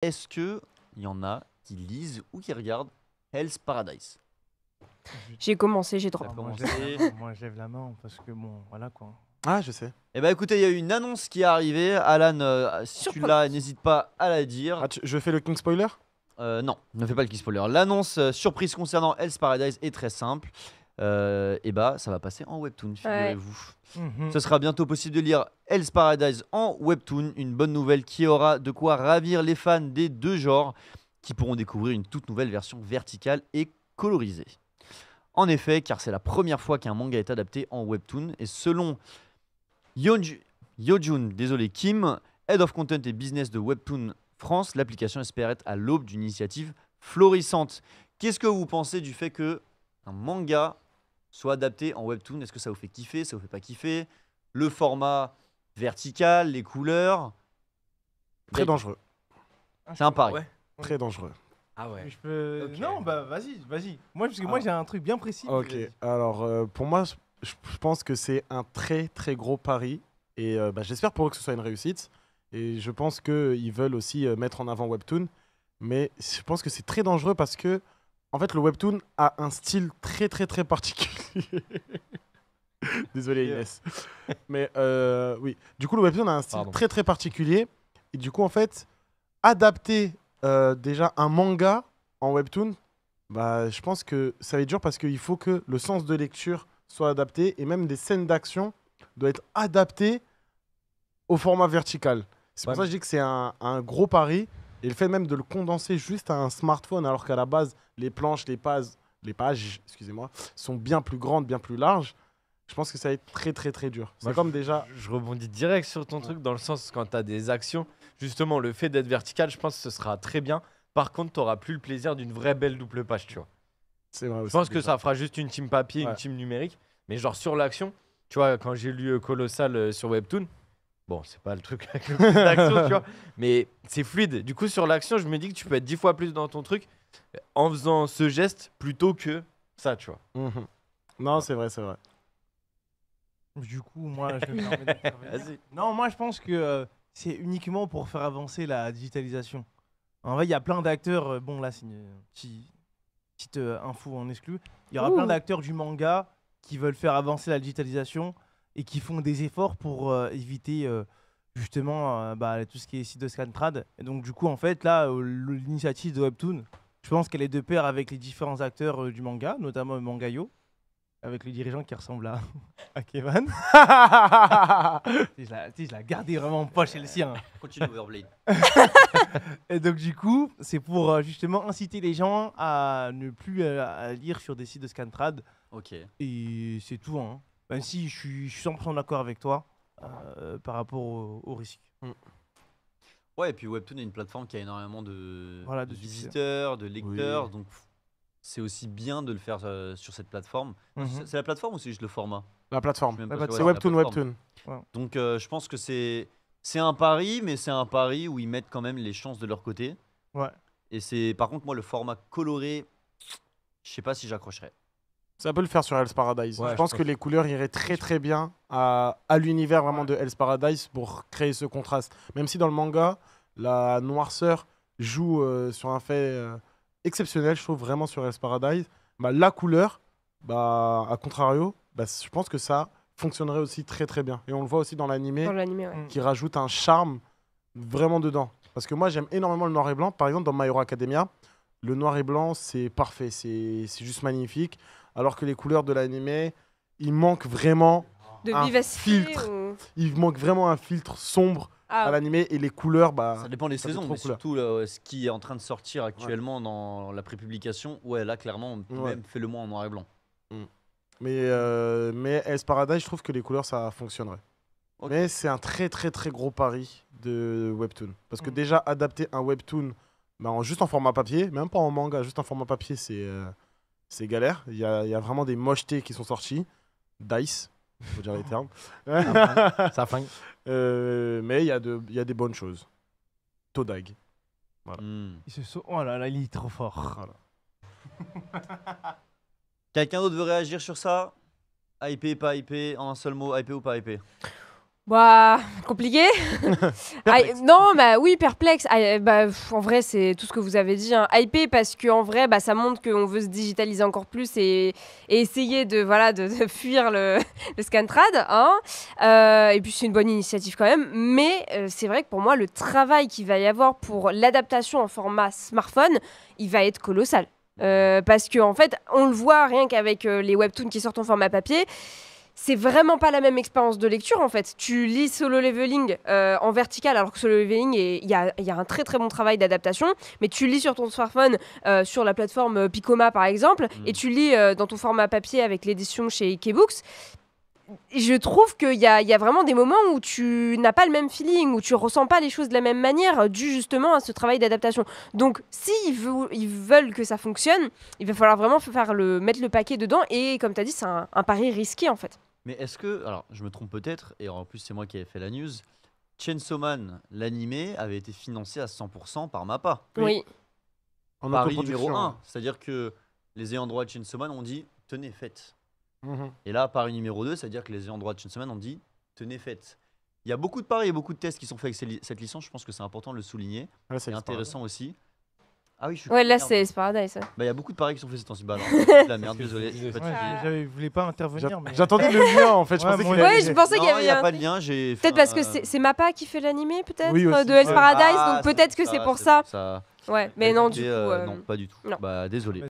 est-ce que il y en a qui lisent ou qui regardent Hell's Paradise? J'ai commencé, j'ai T'as drop. commencé. Moi, je lève la main parce que bon, voilà quoi. Ah, je sais. Eh ben écoutez, il y a eu une annonce qui est arrivée. Alan, si tu Surprenant. l'as, n'hésite pas à la dire. Ah, je fais le king spoiler? Non, ne fais pas le key spoiler. L'annonce surprise concernant Hell's Paradise est très simple. Et bah, ça va passer en webtoon, figurez-vous. Ce sera bientôt possible de lire Hell's Paradise en webtoon, une bonne nouvelle qui aura de quoi ravir les fans des deux genres, qui pourront découvrir une toute nouvelle version verticale et colorisée. En effet, car c'est la première fois qu'un manga est adapté en webtoon, et selon Yojun Kim, Head of Content et Business de Webtoon France, l'application espère être à l'aube d'une initiative florissante. Qu'est-ce que vous pensez du fait que un manga soit adapté en webtoon? Est-ce que ça vous fait kiffer? Ça vous fait pas kiffer? Le format vertical, les couleurs? Très dangereux. C'est un pari. Ouais. Très dangereux. Ah ouais. Je peux. Ok. Non, bah vas-y. Moi, parce que moi, j'ai un truc bien précis. Ok, alors pour moi, je pense que c'est un très très gros pari. Et j'espère pour eux que ce soit une réussite. Et je pense qu'ils veulent aussi mettre en avant Webtoon. Mais je pense que c'est très dangereux parce que, en fait, le Webtoon a un style très très très particulier. Désolé Inès. Mais oui, du coup, le Webtoon a un style Pardon. très très particulier. Et du coup, en fait, adapter déjà un manga en Webtoon, bah, je pense que ça va être dur parce qu'il faut que le sens de lecture soit adapté et même des scènes d'action doivent être adaptées au format vertical. C'est pour Ouais. ça que je dis que c'est un gros pari. Et le fait même de le condenser juste à un smartphone, alors qu'à la base, les planches, les pages, excusez-moi, sont bien plus grandes, bien plus larges, je pense que ça va être très très très dur. C'est Moi, comme déjà... Je rebondis direct sur ton truc dans le sens quand tu as des actions. Justement, le fait d'être vertical, je pense que ce sera très bien. Par contre, tu n'auras plus le plaisir d'une vraie belle double page, tu vois. C'est vrai Je aussi, pense que déjà. ça fera juste une team papier, Ouais. une team numérique. Mais genre sur l'action, tu vois, quand j'ai lu Colossal sur Webtoon, bon, c'est pas le truc avec le plus d'action, tu vois, mais c'est fluide. Du coup, sur l'action, je me dis que tu peux être 10 fois plus dans ton truc en faisant ce geste plutôt que ça, tu vois. Mhm. Non, c'est vrai, c'est vrai. Du coup, moi, je me permets d'intervenir. Vas-y. Non, moi, je pense que c'est uniquement pour faire avancer la digitalisation. En vrai, il y a plein d'acteurs. Bon, là, c'est une petite info en exclu. Il y aura plein Ouh. d'acteurs du manga qui veulent faire avancer la digitalisation et qui font des efforts pour éviter justement tout ce qui est site de Scantrad. Et donc, du coup, en fait, là, l'initiative de Webtoon, je pense qu'elle est de pair avec les différents acteurs du manga, notamment Mangayo, avec le dirigeant qui ressemble à Kevin. Je l'ai gardé vraiment en poche, c'est le sien. Continue Overblade. Et donc, du coup, c'est pour justement inciter les gens à ne plus à lire sur des sites de Scantrad. Ok. Et c'est tout. Hein. Même si je suis 100% d'accord avec toi par rapport au risque. Ouais, et puis Webtoon est une plateforme qui a énormément de, Voilà, de de succès. visiteurs, de lecteurs, Oui. donc c'est aussi bien de le faire sur cette plateforme. Mhm. C'est la plateforme ou c'est juste le format? La plateforme. Je sais même La pas plateforme. C'est si- ouais, la Webtoon, plateforme. Webtoon. Donc je pense que c'est un pari, mais c'est un pari où ils mettent quand même les chances de leur côté. Ouais. Et c'est par contre moi le format coloré, je sais pas si j'accrocherais. Ça peut le faire sur Hell's Paradise. Ouais, je pense que les couleurs iraient très très bien à l'univers vraiment de Hell's Paradise pour créer ce contraste. Même si dans le manga, la noirceur joue sur un fait exceptionnel, je trouve vraiment sur Hell's Paradise. Bah, la couleur, bah, à contrario, bah, je pense que ça fonctionnerait aussi très très bien. Et on le voit aussi dans l'animé Dans l'animé, ouais. qui rajoute un charme vraiment dedans. Parce que moi j'aime énormément le noir et blanc. Par exemple dans My Hero Academia, le noir et blanc c'est parfait, c'est juste magnifique. Alors que les couleurs de l'animé, il manque vraiment De un vivacité filtre. ou... Il manque vraiment un filtre sombre à Ah, l'animé et les couleurs, bah, Ça dépend des ça fait saisons, trop mais couleur. surtout ce qui est en train de sortir actuellement dans la prépublication. Ouais, là clairement, Ouais. même fais-le moi en noir et blanc. mais Hell's Paradise, je trouve que les couleurs ça fonctionnerait. Ok. Mais c'est un très très très gros pari de Webtoon. Parce que Mm. déjà adapter un Webtoon bah, juste en format papier, même pas en manga, juste en format papier, c'est galère. Il y a vraiment des mochetés qui sont sorties. Dice, faut dire les termes. Ça flingue. Mais il y a des bonnes choses. Todag. Voilà. Oh là là, il est trop fort. Voilà. Quelqu'un d'autre veut réagir sur ça? Hypé, pas hypé, en un seul mot, hypé ou pas hypé? Bah, compliqué. Non, bah oui, perplexe. En vrai, c'est tout ce que vous avez dit. Hein. Hypé parce qu'en vrai, ça montre qu'on veut se digitaliser encore plus et essayer de fuir le Scantrad. Hein. Et puis, c'est une bonne initiative quand même. Mais c'est vrai que pour moi, le travail qu'il va y avoir pour l'adaptation en format smartphone, il va être colossal. Parce qu'en fait, on le voit rien qu'avec les webtoons qui sortent en format papier. C'est vraiment pas la même expérience de lecture en fait. Tu lis Solo Leveling en vertical, alors que Solo Leveling, il y a un très très bon travail d'adaptation, mais tu lis sur ton smartphone, sur la plateforme Picoma par exemple, et tu lis dans ton format papier avec l'édition chez Ikebooks. Je trouve qu'il y a vraiment des moments où tu n'as pas le même feeling, où tu ressens pas les choses de la même manière, dû justement à ce travail d'adaptation. Donc, s'ils veulent que ça fonctionne, il va falloir vraiment mettre le paquet dedans, et comme tu as dit, c'est un pari risqué en fait. Mais est-ce que, alors je me trompe peut-être, et en plus c'est moi qui avais fait la news, Chainsaw Man, l'animé, avait été financé à 100% par MAPPA. Oui. En Pari autoproduction, numéro 1. hein. C'est-à-dire que les ayants droit de Chainsaw Man ont dit tenez, faites. Mhm. Et là, pari numéro 2, c'est-à-dire que les ayants droit de Chainsaw Man ont dit tenez, faites. Il y a beaucoup de paris et beaucoup de tests qui sont faits avec cette licence, je pense que c'est important de le souligner. Ouais, C'est intéressant aussi. Ah oui, je suis Ouais, là merde. c'est Paradise. Ouais. Bah, il y a beaucoup de paris qui sont faits ces temps-ci. Bah, alors, la merde, désolé. Ouais, Pas de Ouais, suivi. je voulais pas intervenir, mais. J'attendais le lien en fait. Je Ouais, pensais moi qu'il aussi. avait- Ouais, je pensais qu'il y Non, avait il n'y a un- pas de lien. J'ai fait Peut-être parce que un- c'est MAPPA qui fait l'animé, peut-être, Oui, aussi. de Hell's Ouais. Paradise, Ah, donc peut-être que c'est pour ça. Ouais, mais non, du coup. Non, pas du tout. non. Bah, désolé.